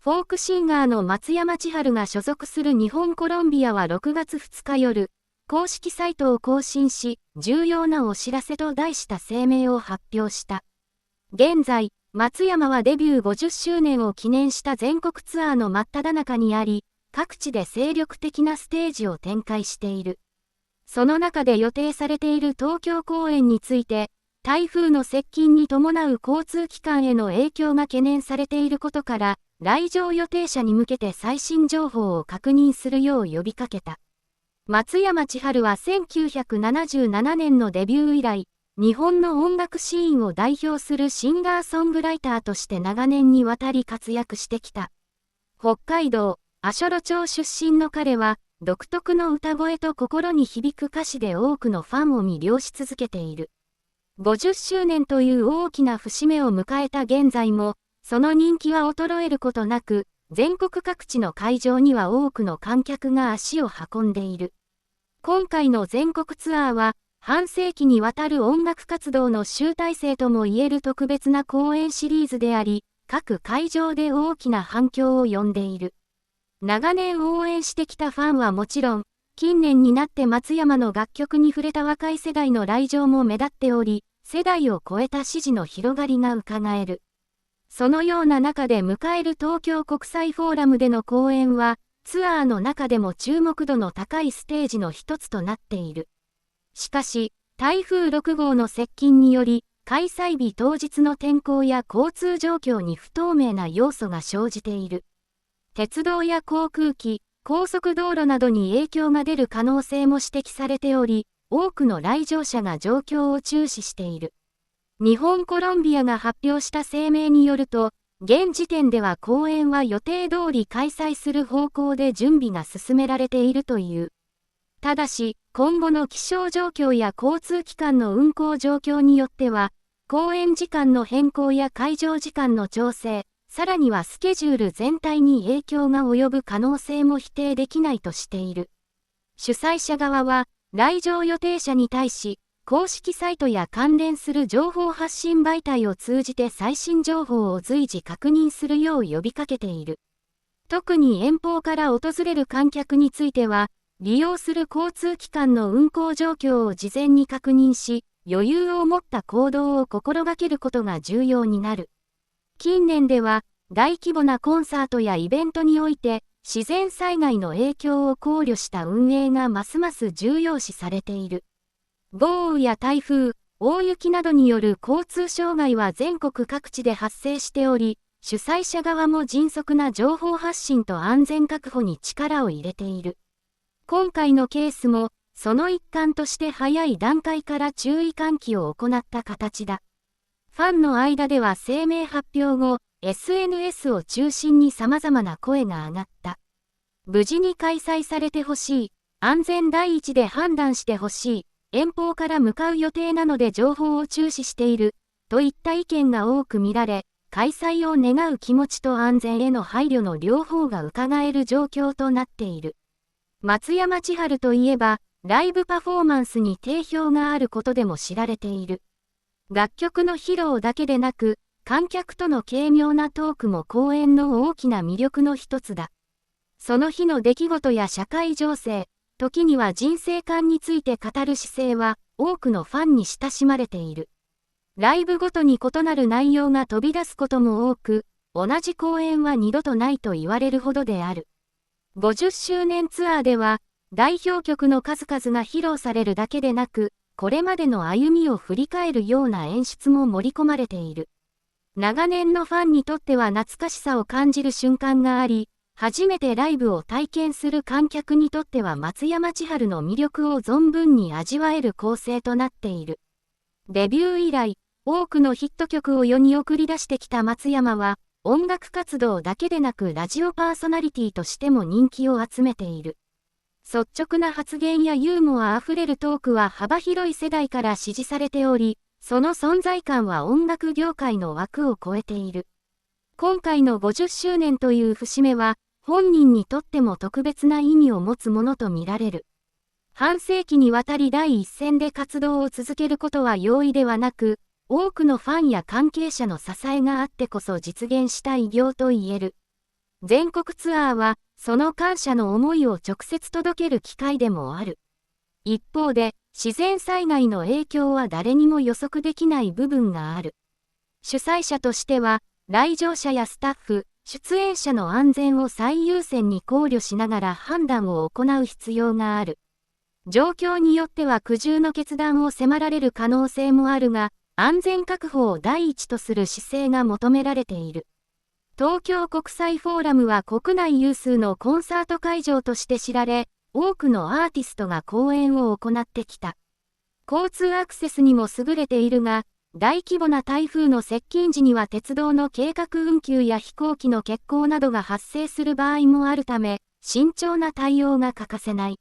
フォークシンガーの松山千春が所属する日本コロンビアは6月2日夜、公式サイトを更新し、重要なお知らせと題した声明を発表した。現在、松山はデビュー50周年を記念した全国ツアーの真っ只中にあり、各地で精力的なステージを展開している。その中で予定されている東京公演について、台風の接近に伴う交通機関への影響が懸念されていることから、来場予定者に向けて最新情報を確認するよう呼びかけた。松山千春は1977年のデビュー以来、日本の音楽シーンを代表するシンガーソングライターとして長年にわたり活躍してきた。北海道足寄町出身の彼は、独特の歌声と心に響く歌詞で多くのファンを魅了し続けている。50周年という大きな節目を迎えた現在も、その人気は衰えることなく、全国各地の会場には多くの観客が足を運んでいる。今回の全国ツアーは、半世紀にわたる音楽活動の集大成ともいえる特別な公演シリーズであり、各会場で大きな反響を呼んでいる。長年応援してきたファンはもちろん、近年になって松山の楽曲に触れた若い世代の来場も目立っており、世代を超えた支持の広がりが伺える。そのような中で迎える東京国際フォーラムでの公演は、ツアーの中でも注目度の高いステージの一つとなっている。しかし、台風6号の接近により、開催日当日の天候や交通状況に不透明な要素が生じている。鉄道や航空機、高速道路などに影響が出る可能性も指摘されており、多くの来場者が状況を注視している。日本コロンビアが発表した声明によると、現時点では公演は予定通り開催する方向で準備が進められているという。ただし、今後の気象状況や交通機関の運行状況によっては、公演時間の変更や会場時間の調整、さらにはスケジュール全体に影響が及ぶ可能性も否定できないとしている。主催者側は、来場予定者に対し、公式サイトや関連する情報発信媒体を通じて最新情報を随時確認するよう呼びかけている。特に遠方から訪れる観客については、利用する交通機関の運行状況を事前に確認し、余裕を持った行動を心がけることが重要になる。近年では、大規模なコンサートやイベントにおいて、自然災害の影響を考慮した運営がますます重要視されている。豪雨や台風、大雪などによる交通障害は全国各地で発生しており、主催者側も迅速な情報発信と安全確保に力を入れている。今回のケースも、その一環として早い段階から注意喚起を行った形だ。ファンの間では声明発表後、SNS を中心に様々な声が上がった。無事に開催されてほしい。安全第一で判断してほしい。遠方から向かう予定なので情報を注視している。といった意見が多く見られ、開催を願う気持ちと安全への配慮の両方が伺える状況となっている。松山千春といえば、ライブパフォーマンスに定評があることでも知られている。楽曲の披露だけでなく、観客との軽妙なトークも公演の大きな魅力の一つだ。その日の出来事や社会情勢、時には人生観について語る姿勢は、多くのファンに親しまれている。ライブごとに異なる内容が飛び出すことも多く、同じ公演は二度とないと言われるほどである。50周年ツアーでは、代表曲の数々が披露されるだけでなく、これまでの歩みを振り返るような演出も盛り込まれている。長年のファンにとっては懐かしさを感じる瞬間があり、初めてライブを体験する観客にとっては松山千春の魅力を存分に味わえる構成となっている。デビュー以来、多くのヒット曲を世に送り出してきた松山は、音楽活動だけでなくラジオパーソナリティとしても人気を集めている。率直な発言やユーモアあふれるトークは幅広い世代から支持されており、その存在感は音楽業界の枠を超えている。今回の50周年という節目は、本人にとっても特別な意味を持つものとみられる。半世紀にわたり第一線で活動を続けることは容易ではなく、多くのファンや関係者の支えがあってこそ実現した偉業と言える。全国ツアーは、その感謝の思いを直接届ける機会でもある。一方で、自然災害の影響は誰にも予測できない部分がある。主催者としては、来場者やスタッフ、出演者の安全を最優先に考慮しながら判断を行う必要がある。状況によっては苦渋の決断を迫られる可能性もあるが、安全確保を第一とする姿勢が求められている。東京国際フォーラムは国内有数のコンサート会場として知られ、多くのアーティストが公演を行ってきた。交通アクセスにも優れているが、大規模な台風の接近時には鉄道の計画運休や飛行機の欠航などが発生する場合もあるため、慎重な対応が欠かせない。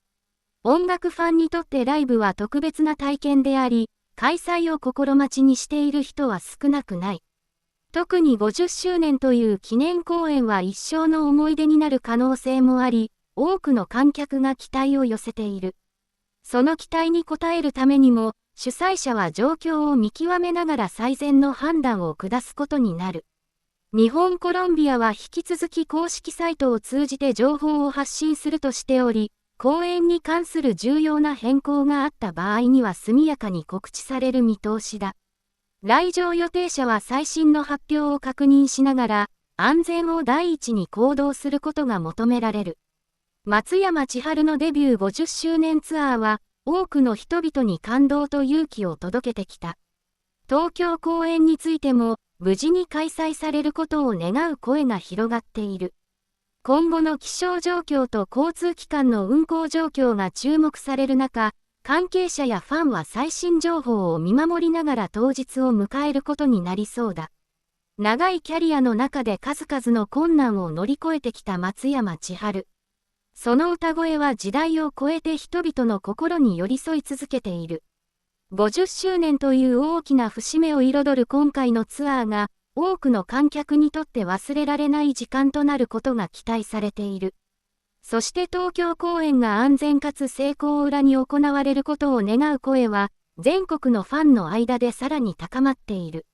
音楽ファンにとってライブは特別な体験であり、開催を心待ちにしている人は少なくない。特に50周年という記念公演は一生の思い出になる可能性もあり、多くの観客が期待を寄せている。その期待に応えるためにも、主催者は状況を見極めながら最善の判断を下すことになる。日本コロンビアは引き続き公式サイトを通じて情報を発信するとしており、公演に関する重要な変更があった場合には速やかに告知される見通しだ。来場予定者は最新の発表を確認しながら、安全を第一に行動することが求められる。松山千春のデビュー50周年ツアーは、多くの人々に感動と勇気を届けてきた。東京公演についても、無事に開催されることを願う声が広がっている。今後の気象状況と交通機関の運行状況が注目される中、関係者やファンは最新情報を見守りながら当日を迎えることになりそうだ。長いキャリアの中で数々の困難を乗り越えてきた松山千春。その歌声は時代を超えて人々の心に寄り添い続けている。50周年という大きな節目を彩る今回のツアーが、多くの観客にとって忘れられない時間となることが期待されている。そして東京公演が安全かつ成功を裏に行われることを願う声は、全国のファンの間でさらに高まっている。